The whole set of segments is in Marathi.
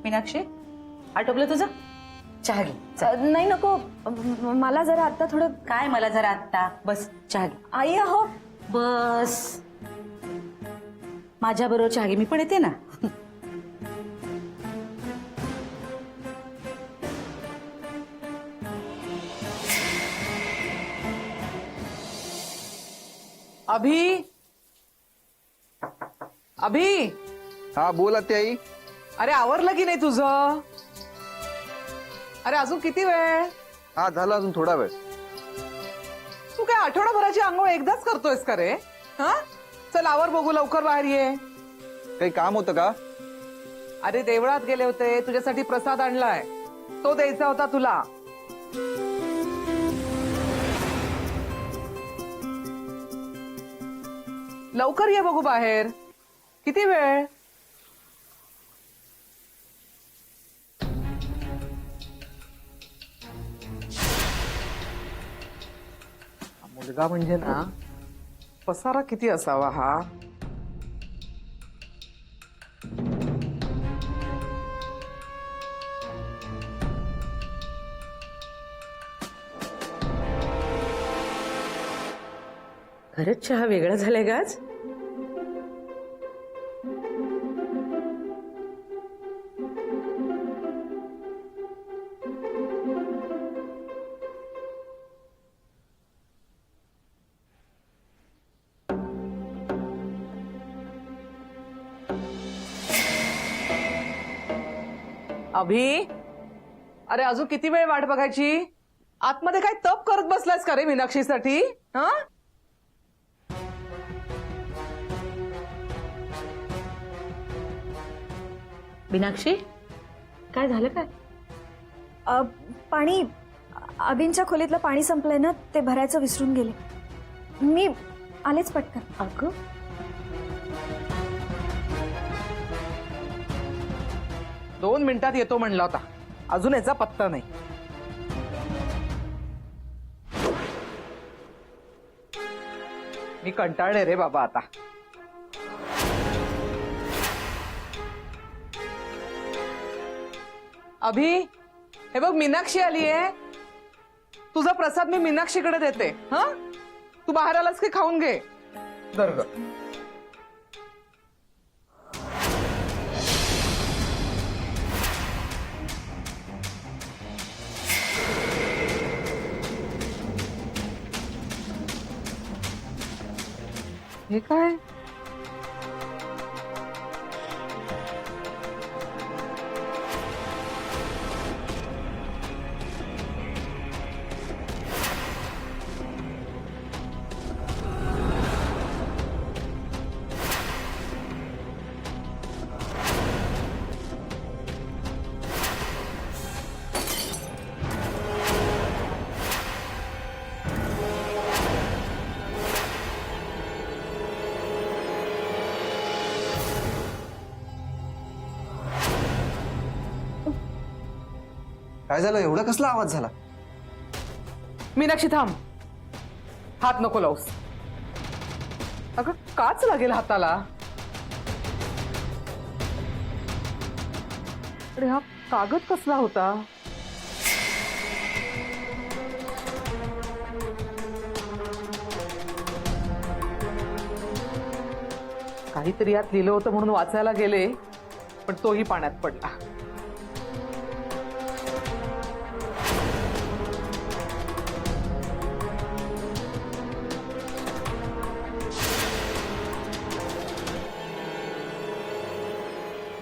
मीनाक्षी आटोपलं तुझं? चहा घे चल. नाही नको, मला जरा आता थोडं. काय मला जरा आत्ता बस चहा घे. आई अहो. बस माझ्या बरोबर चहा घे, मी पण येते ना. अभि अभि हा बोला ते आई. अरे आवरलं की नाही तुझं? अरे अजून किती वेळ? हा झाला अजून थोडा वेळ. तू काय आठवडाभराची आंघोळ एकदाच करतोयस का रे? हा चल आवर बघू, लवकर बाहेर ये. काही काम होतं का? अरे देवळात गेले होते, तुझ्यासाठी प्रसाद आणलाय, तो द्यायचा होता तुला. लवकर ये बघू बाहेर, किती वेळ? मुलगा म्हणजे ना, पसारा किती असावा हा. खरंच चहा वेगळा झालाय का आज? अभि, अरे अजून किती वेळ वाट बघायची? आतमध्ये काय तप करत बसलायस का रे मीनाक्षीसाठी? हा मीनाक्षी काय झालं काय? पाणी, अभिंच्या खोलीतलं पाणी संपलंय ना, ते भरायचं विसरून गेले. मी आलेच पटकन. अगं 2 मिनिटात येतो म्हणला होता, अजून याचा पत्ता नाही. मी कंटाळले रे बाबा आता. अभि, हे बघ मीनाक्षी आलीये. तुझा प्रसाद मी मीनाक्षीकडे देते. हा तू बाहेर आलास की खाऊन घे. दर्ग हे काय? काय झालं? एवढा कसला आवाज झाला? मीनाक्षी थांब, हात नको लावूस. अगं काच लागेल हाताला. अरे हा कागद कसला होता? काहीतरी यात लिहिलं होतं म्हणून वाचायला गेले, पण तोही पाण्यात पडला.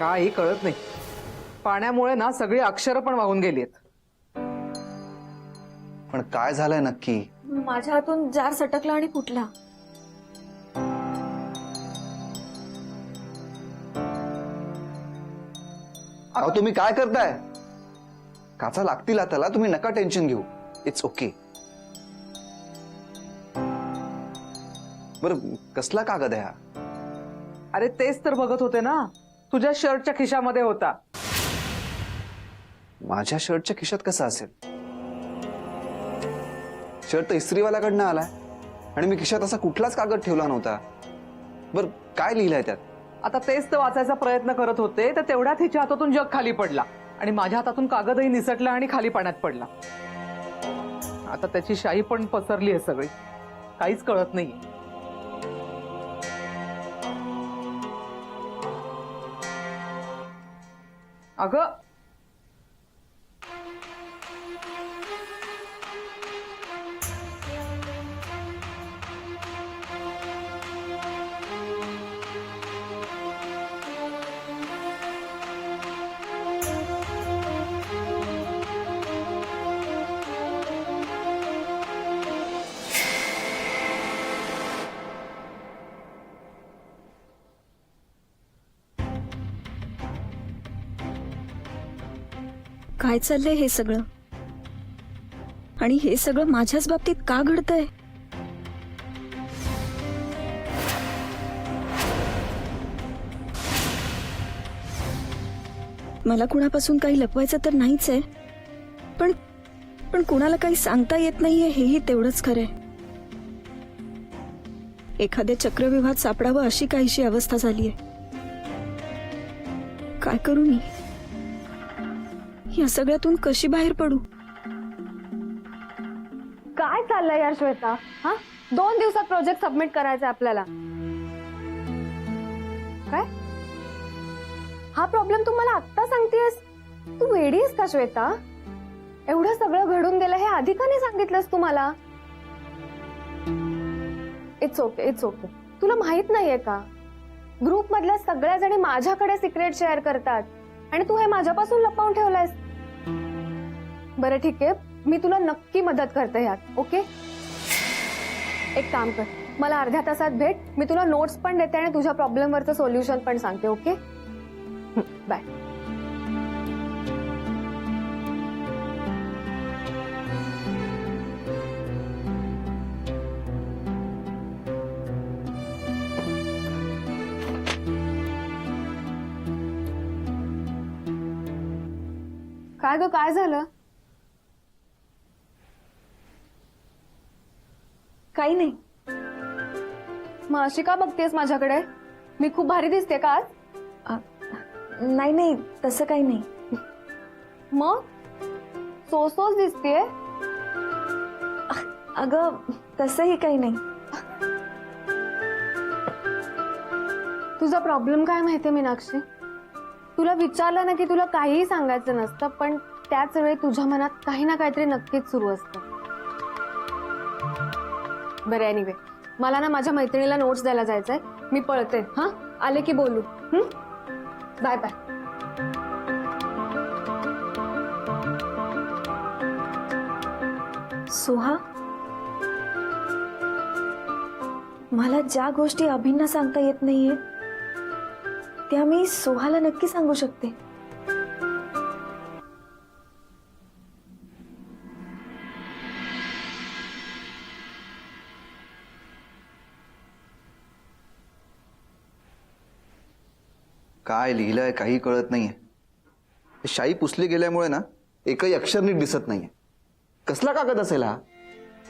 काही कळत नाही, पाण्यामुळे ना सगळी अक्षरं पण वाहून गेलीत. पण काय झालंय नक्की? माझ्या हातून जार सटकला आणि फुटला. अहो तुम्ही काय करताय? काचा लागतील हाताला, तुम्ही नका टेन्शन घेऊ. It's okay. बरं कसला कागद आहे हा? अरे तेच तर बघत होते ना, तुझ्या शर्टच्या खिशामध्ये होता. माझ्या शर्टच्या खिशात कसा असेल? शर्ट तर इस्त्रीवाल्याकडनं आलाय आणि मी खिशात असा कुठलाच कागद ठेवला नव्हता. बरं काय लिहिलंय त्यात? आता तेच तर वाचायचा प्रयत्न करत होते तर तेवढ्यात हिच्या हातातून जग खाली पडला आणि माझ्या हातातून कागदही निसटला आणि खाली पाण्यात पडला. आता त्याची शाई पण पसरली आहे सगळी, काहीच कळत नाहीये. अगं काय चाललंय हे सगळं? आणि हे सगळं माझ्याच बाबतीत का घडतंय? मला कुणापासून काही लपवायचं तर नाहीच आहे, पण पण कुणाला काही सांगता येत नाहीये हेही तेवढंच खरंय. एखाद्या चक्रव्यूहात सापडावं अशी काहीशी अवस्था झालीय. काय करू मी? या सगळ्यातून कशी बाहेर पडू? काय चाललंय यार श्वेता? हा 2 दिवसात प्रोजेक्ट सबमिट करायचा आपल्याला. काय हा प्रॉब्लेम तू मला आत्ता सांगतेस? तू वेडी आहेस का श्वेता? एवढं सगळं घडून गेलं हे आधी का नाही सांगितलंस तू मला? It's okay, it's okay. तुला माहित नाहीये का, ग्रुप मधल्या सगळ्या जणी माझ्याकडे सिक्रेट शेअर करतात आणि तू हे माझ्यापासून लपवून ठेवलंयस. बरं ठीक आहे, मी तुला नक्की मदत करते ह्यात. ओके, एक काम कर, मला अर्ध्या तासात भेट. मी तुला नोट्स पण देते आणि तुझ्या प्रॉब्लेमवरचं सोल्युशन पण सांगते. Okay, bye. काय ग, काय झालं? काही नाही. मग अशी का बघतेस माझ्याकडे? मी खूप भारी दिसते का आज? नाही नाही, तसं काही नाही. मग सोसोच दिसतेय. अगं तसंही काही नाही. तुझा प्रॉब्लेम काय माहितीये मीनाक्षी? तुला विचारलं ना की तुला काहीही सांगायचं नसतं, पण त्याच वेळी तुझ्या मनात काही ना काहीतरी नक्कीच सुरू असतं. बरं, एनिवे, मला ना माझ्या मैत्रिणीला नोट्स द्यायला जायचंय. मी पळते. हा, आले की बोलू. Bye bye. सोहा, मला ज्या गोष्टी अभिंना सांगता येत नाहीये त्या मी सोहाला नक्की सांगू शकते. काय लिहिलंय काही कळत नाहीये. शाई पुसली गेल्यामुळे ना एकही अक्षर नीट दिसत नाहीये. कसला कागद असेल हा?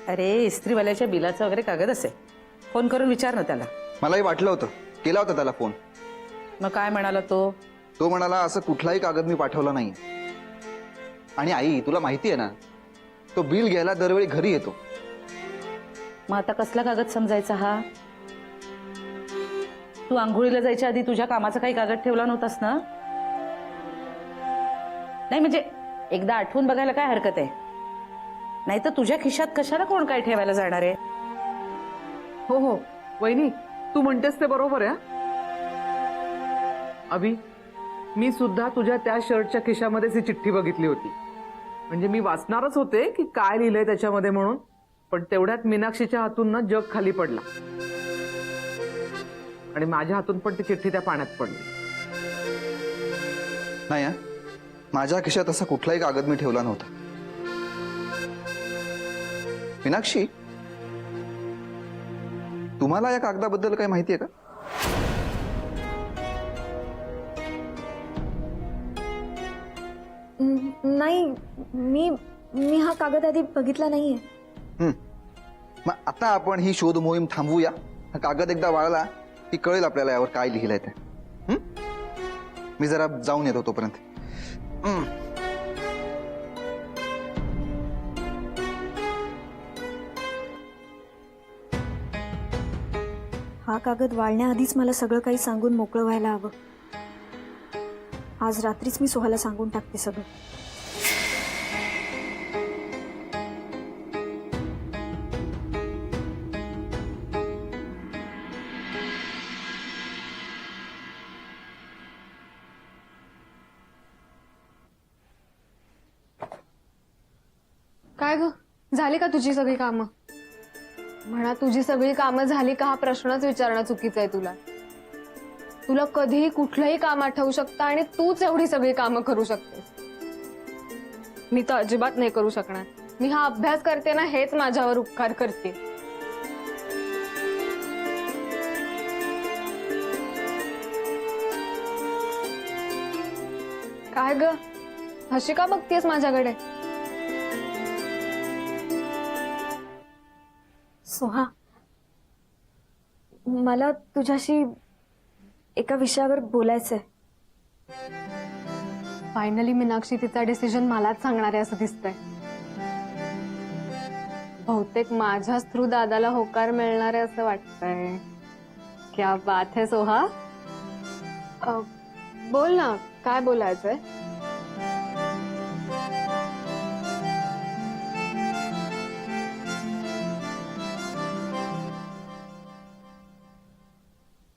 अरे इस्त्रीवाल्याच्या बिलाचा वगैरे कागद असेल. फोन करून विचार ना त्याला. मलाही वाटलं होतं, केला होता त्याला फोन. मग काय म्हणाला तो? तो म्हणाला असं कुठलाही कागद मी पाठवला नाही. आणि आई, तुला माहिती आहे ना, तो बिल घ्यायला दरवेळी घरी येतो. मग आता कसला कागद समजायचा हा? तू आंघोळीला जायच्या आधी तुझ्या कामाचा काही कागद ठेवला नव्हतास ना? नाही म्हणजे एकदा आठवून बघायला काय हरकत आहे? नाही तर तुझ्या खिशात कशाला कोण काय ठेवायला जाणार आहे? हो हो वहिनी, तू म्हणतेस ते बरोबर आहे. अभि, मी सुद्धा तुझ्या त्या शर्टच्या खिशामध्येच ही चिठ्ठी बघितली होती. म्हणजे मी वाचणारच होते की काय लिहिलंय त्याच्यामध्ये म्हणून, पण तेवढ्यात मीनाक्षीच्या हातून ना जग खाली पडला आणि माझ्या हातून पण ती चिठ्ठी त्या पाण्यात पडली. नाही हा, माझ्या खिशात असा कुठलाही कागद मी ठेवला नव्हता. मीनाक्षी, तुम्हाला या कागदाबद्दल काही माहिती आहे का? नाही, मी हा कागद आधी बघितला नाहीये. मग आता आपण ही शोध मोहीम थांबवूया. हा कागद एकदा वाळला की कळेल आपल्याला यावर काय लिहिलंय ते. मी जरा जाऊन येतो तोपर्यंत. हं. हा कागद वाळण्याआधीच मला सगळं काही सांगून मोकळं व्हायला हवं. आज रात्रीच मी सोहाला सांगून टाकते सगळं. काय ग, झाली का तुझी सगळी कामं? म्हणा तुझी सगळी कामं झाली का हा प्रश्नच विचारणं चुकीचं आहे तुला. तुला कधीही कुठलंही काम आठवू शकतं आणि तूच एवढी सगळी कामं करू शकतेस. मी तर अजिबात नाही करू शकणार. मी हा अभ्यास करते ना, हेच माझ्यावर उपकार करते. काय ग, हशी का बघतेस माझ्याकडे? सोहा, मला तुझ्याशी एका विषयावर बोलायचंय. फायनली मीनाक्षी तिचा डिसिजन मलाच सांगणार आहे असं दिसतंय. बहुतेक माझ्याच थ्रू दादाला होकार मिळणार आहे असं वाटतंय. क्या बात है सोहा. बोल ना, काय बोलायचंय?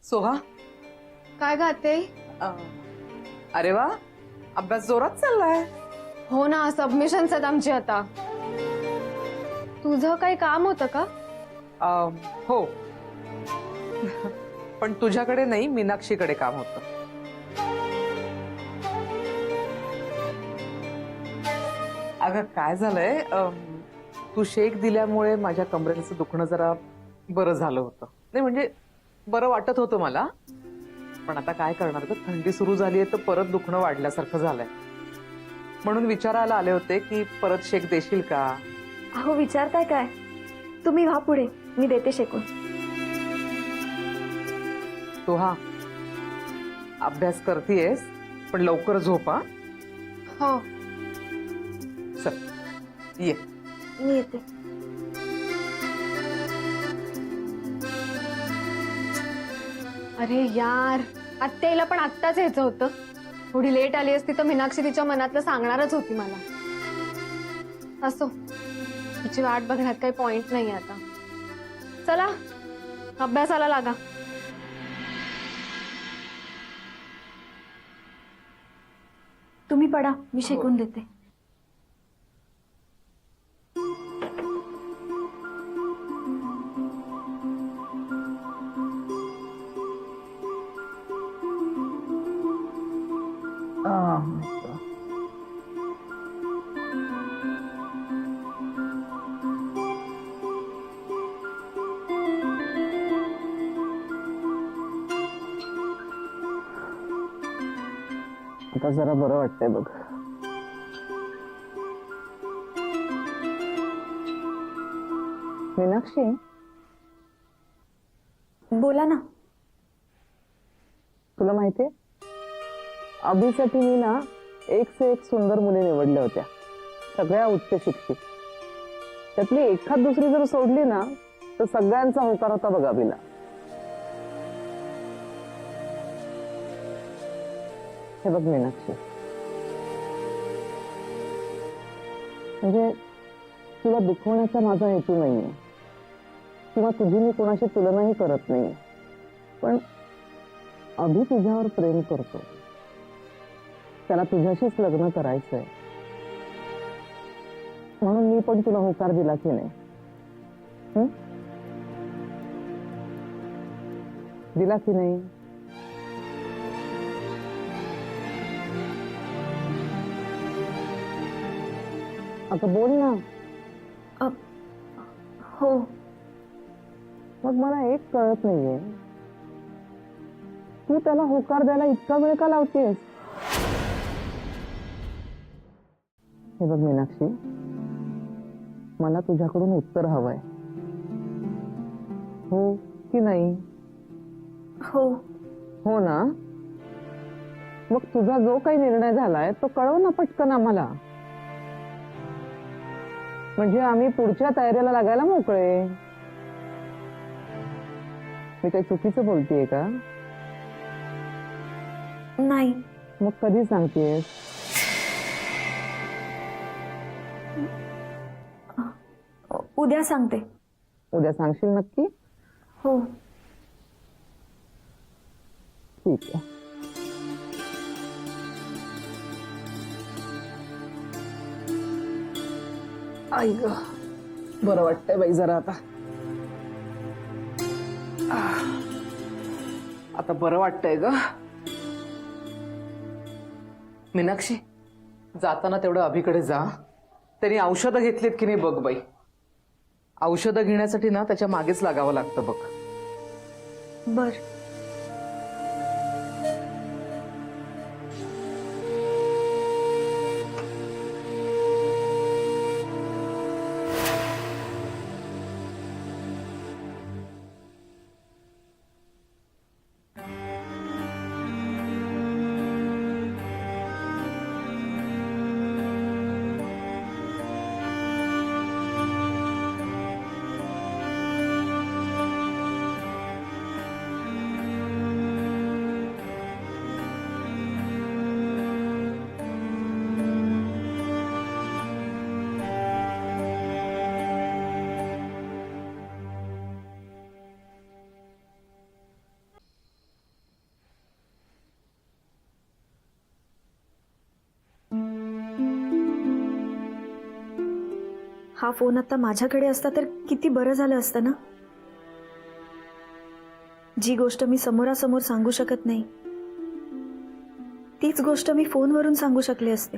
सोहा. काय गाते? अरे वा, अभ्यास जोरात चाललाय. हो ना, सबमिशन्स आहेत आमची आता. तुझं काही काम होतं का? हो, पण तुझ्याकडे नाही, मीनाक्षीकडे काम होतं. अगं काय झालंय, तू शेक दिल्यामुळे माझ्या कमरेचं दुखणं जरा बरं झालं होतं. नाही म्हणजे बरं वाटत होतं मला, पण आता काय करणार ग, थंडी सुरू झाली आहे तर परत दुखणं वाढल्यासारखं झालंय. म्हणून विचारायला आले होते की परत शेक देशील का. अहो विचारताय काय, तुम्ही व्हा पुढे, मी देते शेकून. तू हा अभ्यास करतीयस पण लवकर झोपा. हो. चल ये. मी येते. अरे यार, आत्याला पण आत्ताच यायचं होतं. थोडी लेट आली असती तर मीनाक्षी तिच्या मनातलं सांगणारच होती मला. असो, तिची वाट बघण्यात काही पॉइंट नाही आता. चला अभ्यासाला लागा. तुम्ही पडा, मी शेकून देते. आता जरा बरं वाटतंय बघ. मीनाक्षी, बोला ना. तुला माहितीये, अभिसाठी मी ना एक से एक सुंदर मुली निवडल्या होत्या, सगळ्या उच्च शिक्षित. त्यातली एखाद दुसरी जर सोडली ना तर सगळ्यांचा होकार होता बघ अभिला. हे बघ मीनाक्षी, म्हणजे तुला दुखवण्याचा माझा हेतू नाहीये किंवा तुझी मी कोणाशी तुलनाही करत नाही, पण अभि तुझ्यावर प्रेम करतो. त्याला तुझ्याशीच लग्न करायचंय, म्हणून मी पण तुला होकार दिला की नाही? दिला की नाही? आता बोल ना. हो. मग मला एक कळत नाहीये, तू त्याला होकार द्यायला इतका वेळ का लावतेस? हे बघ मीनाक्षी, मला तुझ्याकडून उत्तर हवंय, हो की नाही? हो. हो ना? मग तुझा जो काही निर्णय झालाय तो कळव ना पटकन आम्हाला, म्हणजे आम्ही पुढच्या तयारीला लागायला मोकळे. मी काही चुकीचं बोलतेय का? नाही. मग कधी सांगतेस? उद्या सांगते. उद्या सांगशील नक्की? हो. ठीक आहे. आई ग, बरं वाटतंय बाई जरा आता. आता बरं वाटतंय ग. मीनाक्षी, जाताना तेवढं अभिकडे जा. त्यांनी औषधं घेतलीत की नाही बघ बाई. औषधं घेण्यासाठी ना त्याच्या मागेच लागावं लागतं बघ. बर. हा फोन आता माझ्याकडे असता तर किती बरं झालं असतं ना. जी गोष्ट मी समोरासमोर सांगू शकत नाही तीच गोष्ट मी फोनवरून सांगू शकले असते.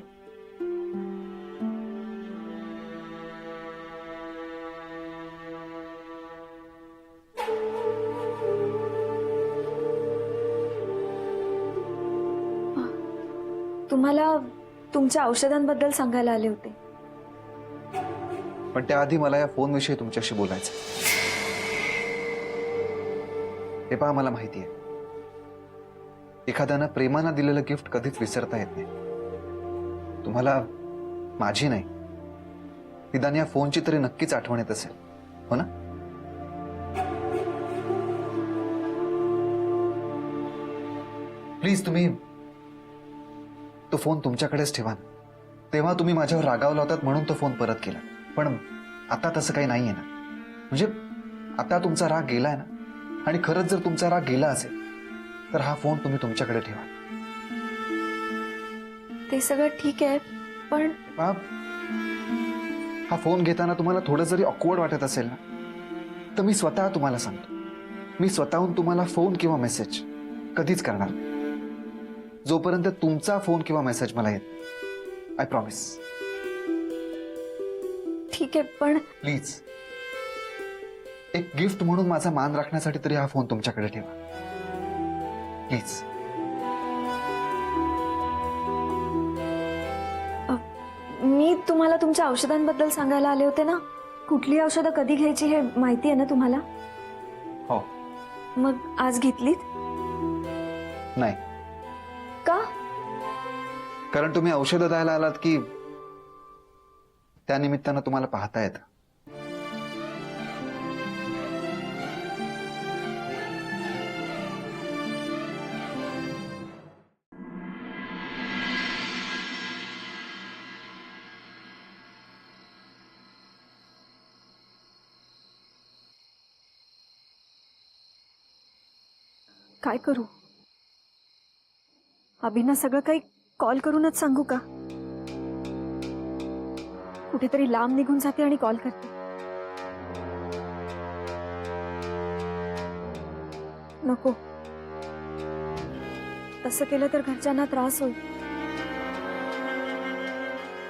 तुम्हाला तुमच्या औषधांबद्दल सांगायला आले होते. पण त्याआधी मला या फोनविषयी तुमच्याशी बोलायचं. हे पहा, मला माहिती आहे एखाद्यानं प्रेमानं दिलेलं गिफ्ट कधीच विसरता येत नाही. तुम्हाला माझी नाही, निदान या फोनची तरी नक्कीच आठवण येत असेल, हो ना? प्लीज तुम्ही तो फोन तुमच्याकडेच ठेवा ना. तेव्हा तुम्ही माझ्यावर रागावला होतात म्हणून तो फोन परत केला, पण आता तसं काही नाहीये ना. म्हणजे आता तुमचा राग गेलाय ना, आणि खरंच जर तुमचा राग गेला असेल तर हा फोन तुम्ही तुमच्याकडे ठेवा. ते सगळं ठीक आहे, पण हा फोन घेताना तुम्हाला थोडं जरी ऑकवर्ड वाटत असेल ना, तर मी स्वतः तुम्हाला सांगतो, मी स्वतःहून तुम्हाला फोन किंवा मेसेज कधीच करणार नाही जोपर्यंत तुमचा फोन किंवा मेसेज मला येत. I promise. ठीक आहे, पण प्लीज एक गिफ्ट म्हणून माझा मान राखण्यासाठी तरी हा फोन तुमच्याकडे ठेवा, प्लीज. मी तुम्हाला तुमच्या औषधांबद्दल सांगायला आले होते ना. कुठली औषधं कधी घ्यायची हे माहिती आहे ना तुम्हाला? हो. मग आज घेतलीत? नाही. का? कारण तुम्ही औषधं द्यायला आलात की त्यानिमित्तानं तुम्हाला पाहता येतं. काय करू? अभिना सगळं काही कॉल करूनच सांगू का? कुठेतरी लांब निघून जाते आणि कॉल करते. नको, तसं केलं तर घरच्यांना त्रास होईल.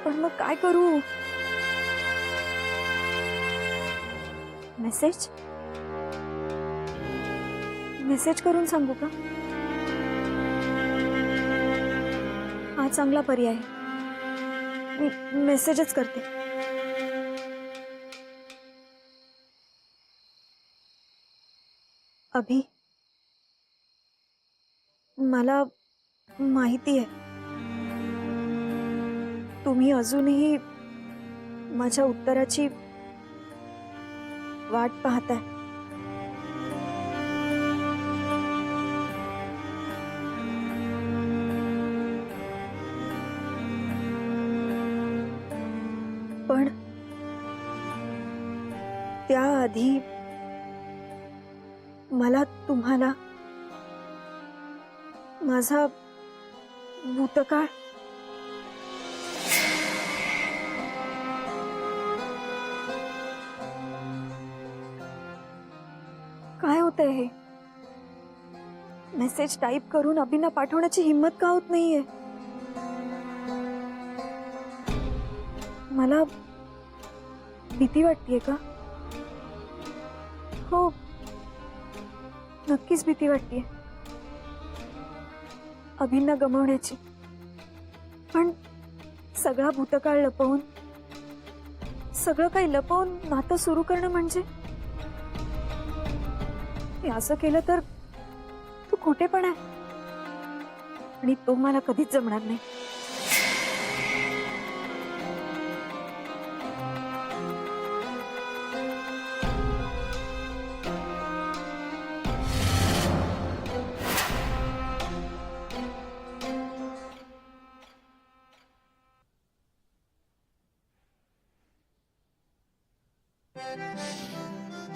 पण मग काय करू? मेसेज मेसेज करून सांगू का? हा चांगला पर्याय आहे. मी मेसेजच करते. अभि, मला माहिती आहे तुम्ही अजूनही माझ्या उत्तराची वाट पाहताय. पण त्याआधी मला तुम्हाला माझा भूतकाळ काय होतंय हे? मेसेज टाइप करून अभिना पाठवण्याची हिम्मत का होत नाहीये? मला भीती वाटतेय का? हो, नक्कीच भीती वाटतेय अभिना गमावण्याची. पण सगळा भूतकाळ लपवून, सगळं काही लपवून नातं सुरू करणं म्हणजे हे असं केलं तर तू खोटेपणा आहे आणि तो मला कधीच जमणार नाही.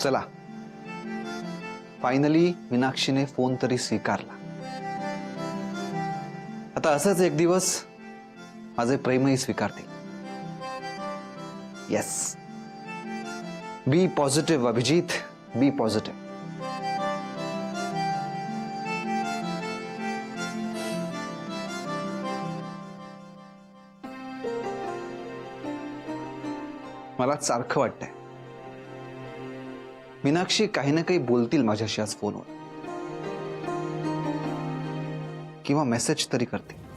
चला, फायनली मीनाक्षीने फोन तरी स्वीकारला. आता असंच एक दिवस माझे प्रेमही स्वीकारतील. येस, बी पॉझिटिव्ह अभिजित, बी पॉझिटिव्ह. मला सारखं वाटतंय मीनाक्षी काही ना काही बोलतील माझ्याशी आज फोनवर, किंवा मेसेज तरी करतील.